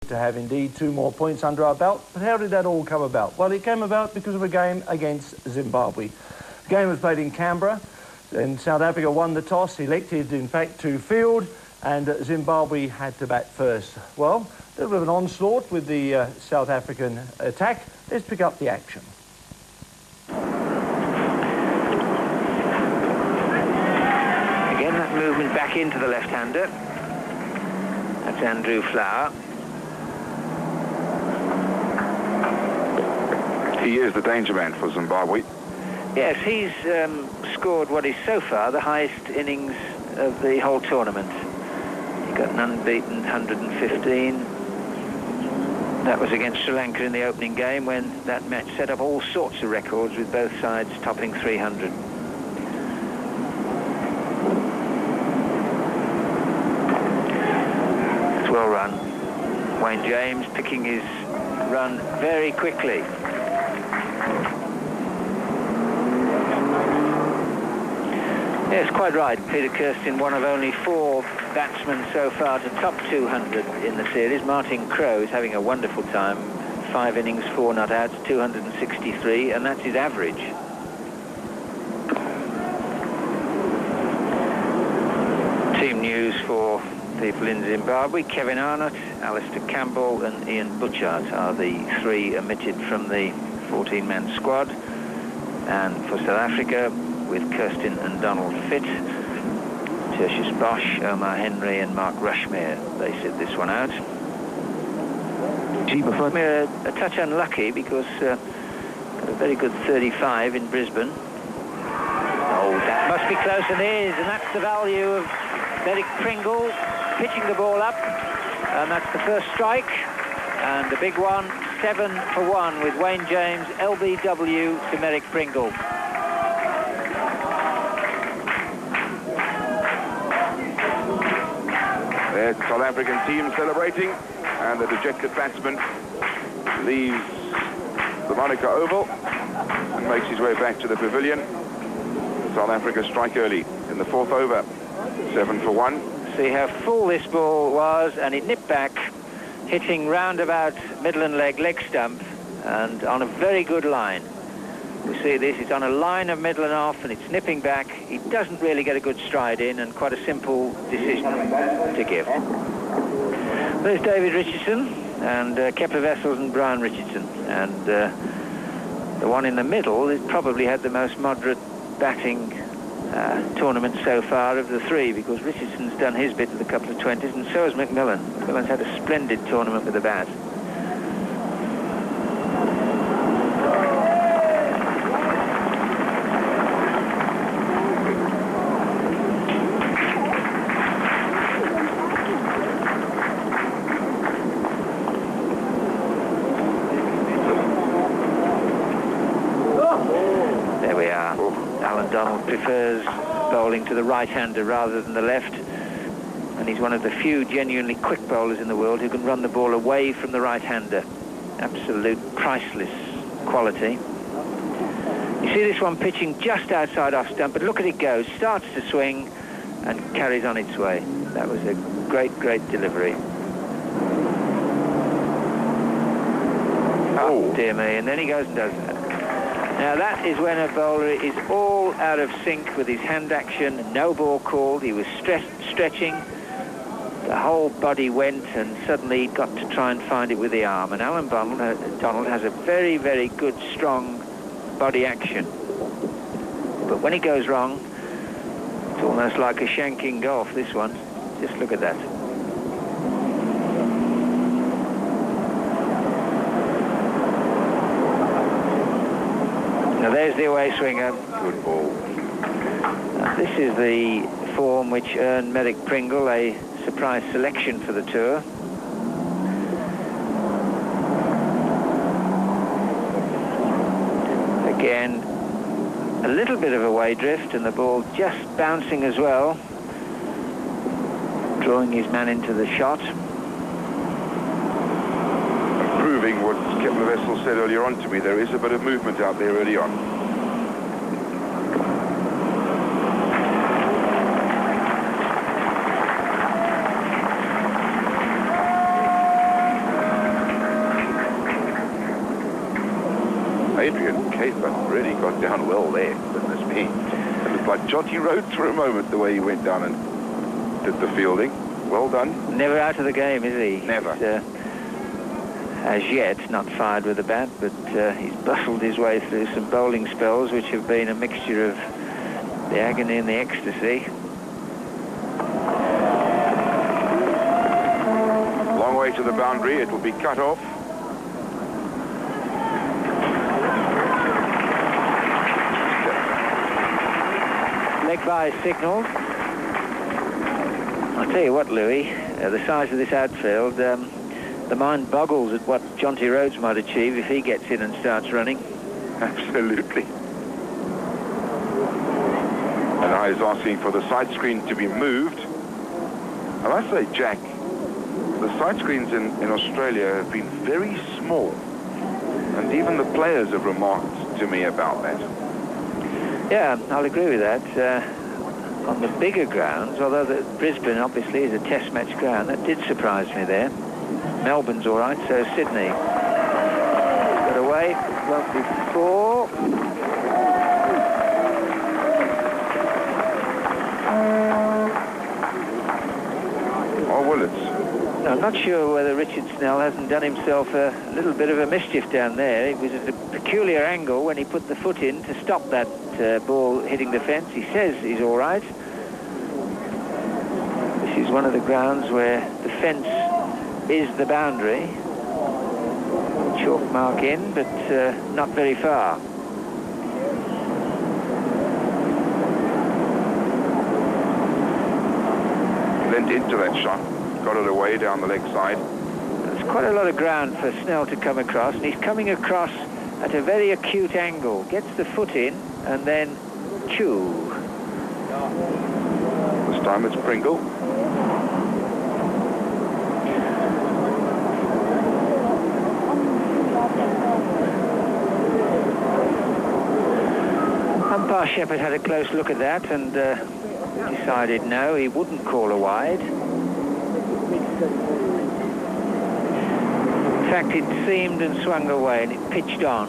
to have indeed 2 more points under our belt. But how did that all come about? Well, it came about because of a game against Zimbabwe. The game was played in Canberra, and South Africa won the toss, elected, in fact, to field, and Zimbabwe had to bat first. Well, a little bit of an onslaught with the South African attack. Let's pick up the action. Again, that movement back into the left-hander. That's Andrew Flower. He is the danger man for Zimbabwe. Yes, he's scored what is so far the highest innings of the whole tournament. He got an unbeaten 115. That was against Sri Lanka in the opening game, when that match set up all sorts of records with both sides topping 300. It's well run. Wayne James picking his run very quickly. Yes, quite right. Peter Kirsten, one of only 4 batsmen so far to top 200 in the series. Martin Crowe is having a wonderful time. 5 innings, 4 not outs, 263, and that's his average. Team news for people in Zimbabwe. Kevin Arnott, Alistair Campbell and Ian Butchart are the 3 omitted from the 14-man squad. And for South Africa, with Kirsten and Donald fit, Tertius Bosch, Omar Henry and Mark Rushmere, they sit this one out. We're a touch unlucky because got a very good 35 in Brisbane. Oh, that must be close, and is, and that's the value of Merrick Pringle pitching the ball up, and that's the first strike, and the big one, 7 for 1 with Wayne James, LBW to Merrick Pringle. There's the South African team celebrating, and the dejected batsman leaves the Monica Oval and makes his way back to the pavilion. South Africa strike early in the 4th over, 7 for 1. See how full this ball was, and it nipped back, hitting round about middle and leg stump, and on a very good line. We see this, it's on a line of middle and off, and it's nipping back. He doesn't really get a good stride in, and quite a simple decision to give. There's David Richardson, and Kepler Wessels and Brian Richardson. And the one in the middle has probably had the most moderate batting tournament so far of the 3, because Richardson's done his bit with a couple of 20s, and so has McMillan. McMillan's had a splendid tournament with the bat. Prefers bowling to the right-hander rather than the left, and he's one of the few genuinely quick bowlers in the world who can run the ball away from the right-hander. Absolute priceless quality. You see this one pitching just outside off stump, but look at it go, starts to swing and carries on its way. That was a great delivery. Oh dear me, and then he goes and does that. Now that is when a bowler is all out of sync with his hand action, no ball called, he was stretching, the whole body went, and suddenly he got to try and find it with the arm. And Alan Donald has a very good, strong body action. But when it goes wrong, it's almost like a shank in golf, this one. Just look at that. Now there's the away swinger. Good ball. This is the form which earned Merrick Pringle a surprise selection for the tour. Again, a little bit of away drift, and the ball just bouncing as well, drawing his man into the shot. Proving what Kepler Wessels said earlier on to me, there is a bit of movement out there early on. Adrian Caper really got down well there, goodness me. It looked like Jonty Rhodes for a moment, the way he went down and did the fielding. Well done. Never out of the game, is he? Never. As yet, not fired with a bat, but he's bustled his way through some bowling spells, which have been a mixture of the agony and the ecstasy. Long way to the boundary. It will be cut off. Leg by signalled. I'll tell you what, Louis, the size of this outfield, the mind boggles at what Jonty Rhodes might achieve if he gets in and starts running. Absolutely. And I was asking for the side screen to be moved. I must say, Jack, the side screens in Australia have been very small. And even the players have remarked to me about that. Yeah, I'll agree with that. On the bigger grounds, although Brisbane obviously is a test match ground, that did surprise me there. Melbourne's all right, so is Sydney. Got away, won't be 4. Or will it? No, I'm not sure whether Richard Snell hasn't done himself a little bit of a mischief down there. It was at a peculiar angle when he put the foot in to stop that ball hitting the fence. He says he's all right. This is one of the grounds where the fence is the boundary. Chalk mark in, but not very far. Lent into that shot, got it away down the leg side. There's quite a lot of ground for Snell to come across, and he's coming across at a very acute angle. Gets the foot in, and then chew. This time it's Pringle. Umpire Shepherd had a close look at that and decided no, he wouldn't call a wide. In fact, it seamed and swung away and it pitched on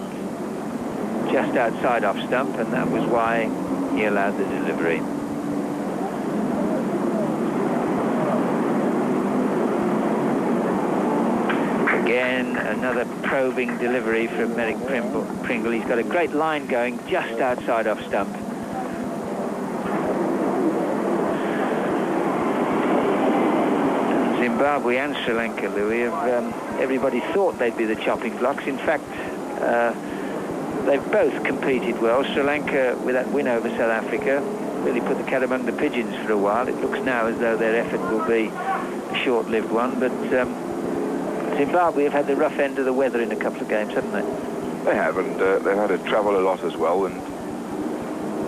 just outside off stump, and that was why he allowed the delivery. Again, another probing delivery from Merrick Pringle. He's got a great line going just outside off stump. Zimbabwe and Sri Lanka, Louis, everybody thought they'd be the chopping blocks. In fact, they've both competed well. Sri Lanka, with that win over South Africa, really put the cat among the pigeons for a while. It looks now as though their effort will be a short-lived one, but Zimbabwe have had the rough end of the weather in a couple of games, haven't they? They have, and they've had to travel a lot as well, and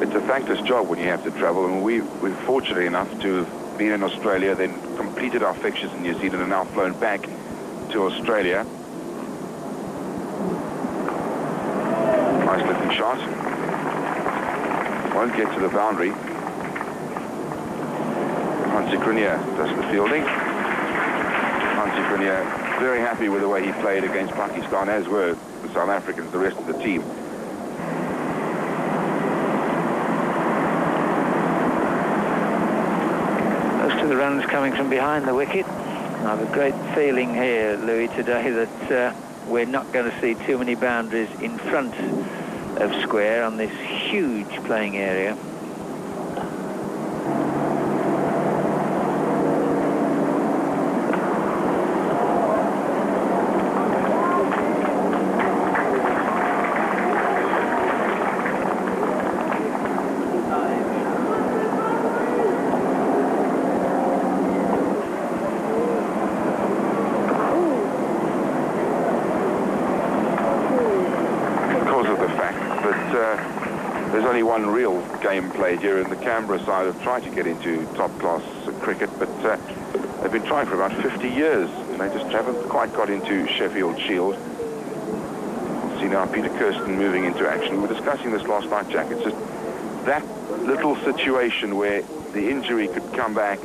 it's a thankless job when you have to travel. And we're fortunate enough to have been in Australia, then completed our fixtures in New Zealand, and now flown back to Australia. Nice looking shot. Won't get to the boundary. Hansi Cronje does the fielding. Hansi Cronje very happy with the way he played against Pakistan, as were the South Africans, the rest of the team. Most of the runs coming from behind the wicket. I have a great feeling here, Louis, today that we're not going to see too many boundaries in front of square on this huge playing area. There's only one real game played here, and the Canberra side have tried to get into top-class cricket, but they've been trying for about 50 years, and they just haven't quite got into Sheffield Shield. See now Peter Kirsten moving into action. We were discussing this last night, Jack. It's just that little situation where the injury could come back